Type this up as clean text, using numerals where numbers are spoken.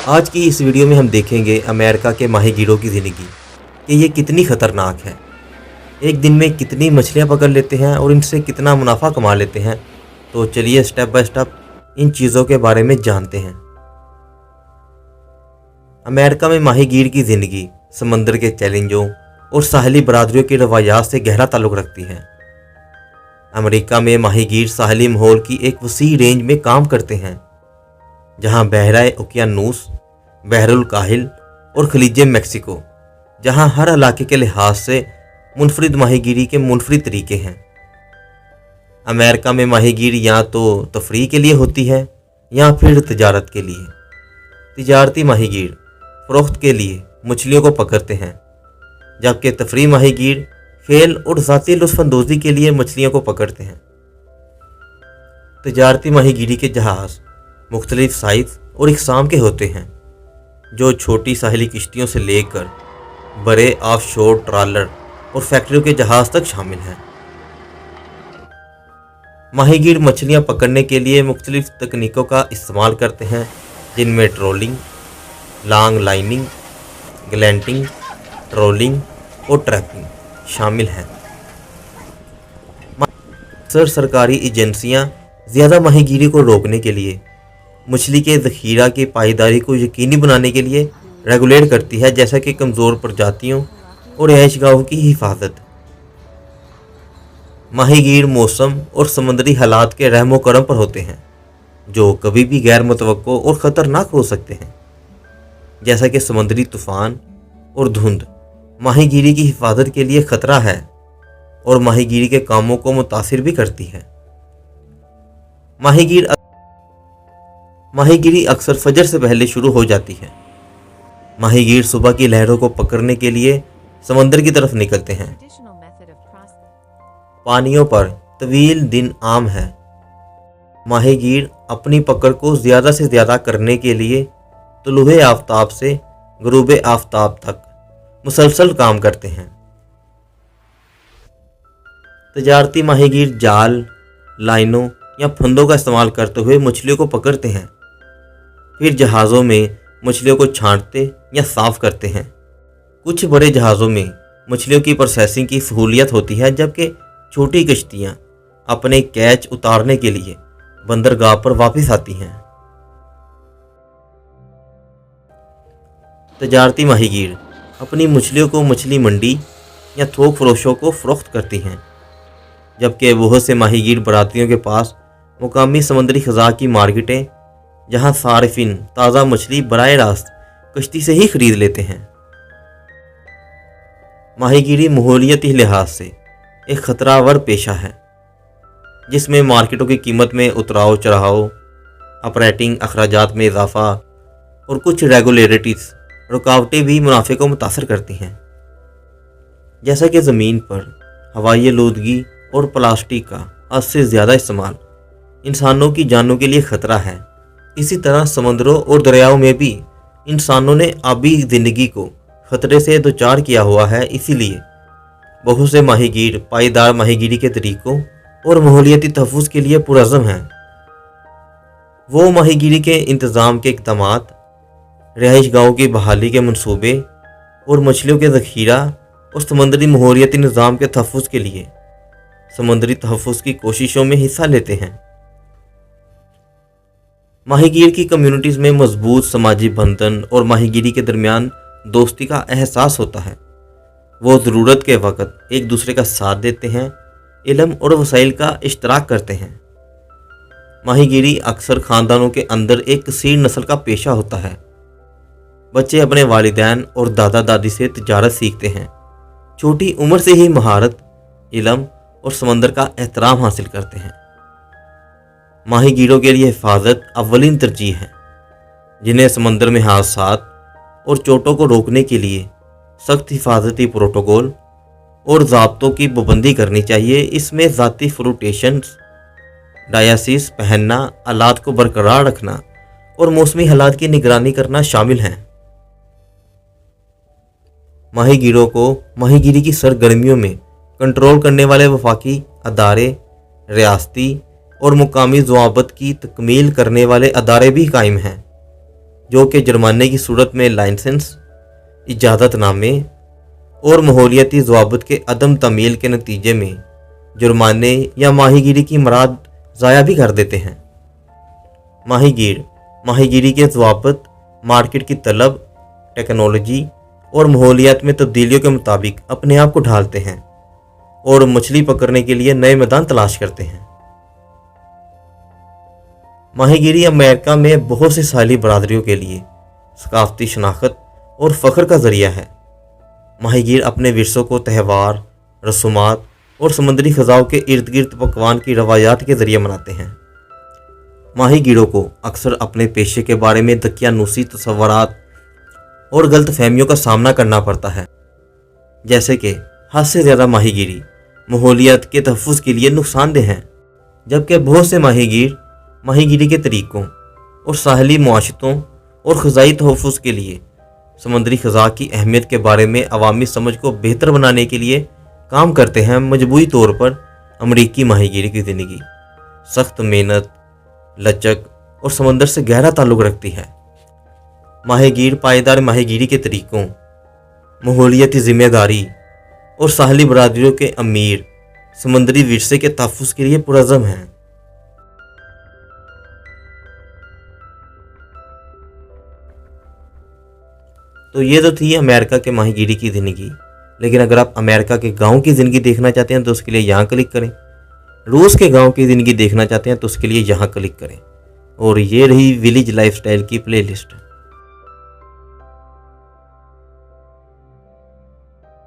آج کی اس ویڈیو میں ہم دیکھیں گے امریکہ کے ماہی گیروں کی زندگی کہ یہ کتنی خطرناک ہے، ایک دن میں کتنی مچھلیاں پکڑ لیتے ہیں اور ان سے کتنا منافع کما لیتے ہیں۔ تو چلیے سٹیپ بائی سٹیپ ان چیزوں کے بارے میں جانتے ہیں۔ امریکہ میں ماہی گیر کی زندگی سمندر کے چیلنجوں اور ساحلی برادریوں کی روایات سے گہرا تعلق رکھتی ہے۔ امریکہ میں ماہی گیر ساحلی ماحول کی ایک وسیع رینج میں کام کرتے ہیں، جہاں بحیرہ اوقیانوس، بحر الکاہل اور خلیج میکسیکو، جہاں ہر علاقے کے لحاظ سے منفرد ماہی گیری کے منفرد طریقے ہیں۔ امریکہ میں ماہی گیری یا تو تفریح کے لیے ہوتی ہے یا پھر تجارت کے لیے۔ تجارتی ماہی گیر فروخت کے لیے مچھلیوں کو پکڑتے ہیں، جبکہ تفریح ماہی گیر کھیل اور ذاتی لطف اندوزی کے لیے مچھلیوں کو پکڑتے ہیں۔ تجارتی ماہی گیری کے جہاز مختلف سائز اور اقسام کے ہوتے ہیں، جو چھوٹی ساحلی کشتیوں سے لے کر بڑے آف شور ٹرالر اور فیکٹریوں کے جہاز تک شامل ہیں۔ ماہی گیر مچھلیاں پکڑنے کے لیے مختلف تکنیکوں کا استعمال کرتے ہیں، جن میں ٹرولنگ، لانگ لائننگ، گلینٹنگ، ٹرولنگ اور ٹریپنگ شامل ہیں۔ اکثر سرکاری ایجنسیاں زیادہ ماہی گیری کو روکنے کے لیے مچھلی کے ذخیرہ کی پائیداری کو یقینی بنانے کے لیے ریگولیٹ کرتی ہے، جیسا کہ کمزور پرجاتیوں اور رہائش گاہوں کی حفاظت۔ ماہی گیر موسم اور سمندری حالات کے رحم و کرم پر ہوتے ہیں، جو کبھی بھی غیر متوقع اور خطرناک ہو سکتے ہیں، جیسا کہ سمندری طوفان اور دھند ماہی گیری کی حفاظت کے لیے خطرہ ہے اور ماہی گیری کے کاموں کو متاثر بھی کرتی ہے۔ ماہی گیری اکثر فجر سے پہلے شروع ہو جاتی ہے۔ ماہی گیر صبح کی لہروں کو پکڑنے کے لیے سمندر کی طرف نکلتے ہیں۔ پانیوں پر طویل دن عام ہے۔ ماہی گیر اپنی پکڑ کو زیادہ سے زیادہ کرنے کے لیے طلوع آفتاب سے غروب آفتاب تک مسلسل کام کرتے ہیں۔ تجارتی ماہی گیر جال، لائنوں یا پھندوں کا استعمال کرتے ہوئے مچھلیوں کو پکڑتے ہیں، پھر جہازوں میں مچھلیوں کو چھانٹتے یا صاف کرتے ہیں۔ کچھ بڑے جہازوں میں مچھلیوں کی پروسیسنگ کی سہولیت ہوتی ہے، جبکہ چھوٹی کشتیاں اپنے کیچ اتارنے کے لیے بندرگاہ پر واپس آتی ہیں۔ تجارتی ماہی گیر اپنی مچھلیوں کو مچھلی منڈی یا تھوک فروشوں کو فروخت کرتی ہیں، جبکہ بہت سے ماہی گیر برادریوں کے پاس مقامی سمندری غذا کی مارکیٹیں، جہاں صارفین تازہ مچھلی براہ راست کشتی سے ہی خرید لیتے ہیں۔ ماہی گیری ماحولیاتی لحاظ سے ایک خطرہ آور پیشہ ہے، جس میں مارکیٹوں کی قیمت میں اتراؤ چڑھاؤ، آپریٹنگ اخراجات میں اضافہ اور کچھ ریگولیٹریز رکاوٹیں بھی منافع کو متاثر کرتی ہیں، جیسا کہ زمین پر ہوائی آلودگی اور پلاسٹک کا حد سے زیادہ استعمال انسانوں کی جانوں کے لیے خطرہ ہے۔ اسی طرح سمندروں اور دریاؤں میں بھی انسانوں نے آبی زندگی کو خطرے سے دوچار کیا ہوا ہے، اسی لیے بہت سے ماہی گیر پائیدار ماہی گیری کے طریقوں اور ماحولیاتی تحفظ کے لیے پرعزم ہیں۔ وہ ماہی گیری کے انتظام کے اقدامات، رہائش گاہوں کی بحالی کے منصوبے اور مچھلیوں کے ذخیرہ اور سمندری ماحولیاتی نظام کے تحفظ کے لیے سمندری تحفظ کی کوششوں میں حصہ لیتے ہیں۔ ماہی گیر کی کمیونٹیز میں مضبوط سماجی بندھن اور ماہی گیری کے درمیان دوستی کا احساس ہوتا ہے۔ وہ ضرورت کے وقت ایک دوسرے کا ساتھ دیتے ہیں، علم اور وسائل کا اشتراک کرتے ہیں۔ ماہی گیری اکثر خاندانوں کے اندر ایک کثیر نسل کا پیشہ ہوتا ہے۔ بچے اپنے والدین اور دادا دادی سے تجارت سیکھتے ہیں، چھوٹی عمر سے ہی مہارت، علم اور سمندر کا احترام حاصل کرتے ہیں۔ ماہی گیروں کے لیے حفاظت اولین ترجیح ہے، جنہیں سمندر میں حادثات اور چوٹوں کو روکنے کے لیے سخت حفاظتی پروٹوکول اور ضابطوں کی پابندی کرنی چاہیے۔ اس میں ذاتی فلوٹیشنز، ڈایاسس پہننا، آلات کو برقرار رکھنا اور موسمی حالات کی نگرانی کرنا شامل ہیں۔ ماہی گیروں کو ماہی گیری کی سرگرمیوں میں کنٹرول کرنے والے وفاقی ادارے، ریاستی اور مقامی ضوابط کی تکمیل کرنے والے ادارے بھی قائم ہیں۔ جو کہ جرمانے کی صورت میں لائسنس، اجازت نامے اور ماحولیاتی ضوابط کے عدم تعمیل کے نتیجے میں جرمانے یا ماہی گیری کی مراد ضائع بھی کر دیتے ہیں۔ ماہی گیری کے ضوابط مارکیٹ کی طلب، ٹیکنالوجی اور ماحولیات میں تبدیلیوں کے مطابق اپنے آپ کو ڈھالتے ہیں اور مچھلی پکڑنے کے لیے نئے میدان تلاش کرتے ہیں۔ ماہی گیری امریکہ میں بہت سی ساحلی برادریوں کے لیے ثقافتی شناخت اور فخر کا ذریعہ ہے۔ ماہی گیر اپنے ورثوں کو تہوار، رسومات اور سمندری فضاؤں کے ارد گرد پکوان کی روایات کے ذریعے مناتے ہیں۔ ماہی گیروں کو اکثر اپنے پیشے کے بارے میں دقیانوسی تصورات اور غلط فہمیوں کا سامنا کرنا پڑتا ہے، جیسے کہ حد سے زیادہ ماہی گیری ماحولیات کے تحفظ کے لیے نقصان دہ ہیں، جبکہ بہت سے ماہی گیر ماہی گیری کے طریقوں اور ساحلی معاشرتوں اور فضائی تحفظ کے لیے سمندری فضا کی اہمیت کے بارے میں عوامی سمجھ کو بہتر بنانے کے لیے کام کرتے ہیں۔ مجموعی طور پر امریکی ماہی گیری کی زندگی سخت محنت، لچک اور سمندر سے گہرا تعلق رکھتی ہے۔ ماہی گیر پائیدار ماہی گیری کے طریقوں، ماحولیاتی ذمہ داری اور ساحلی برادریوں کے امیر سمندری ورثے کے تحفظ کے لیے پرعزم ہیں۔ تو یہ تو تھی امریکہ کے ماہی گیری کی زندگی، لیکن اگر آپ امریکہ کے گاؤں کی زندگی دیکھنا چاہتے ہیں تو اس کے لیے یہاں کلک کریں، روس کے گاؤں کی زندگی دیکھنا چاہتے ہیں تو اس کے لیے یہاں کلک کریں، اور یہ رہی ولیج لائف سٹائل کی پلے لسٹ۔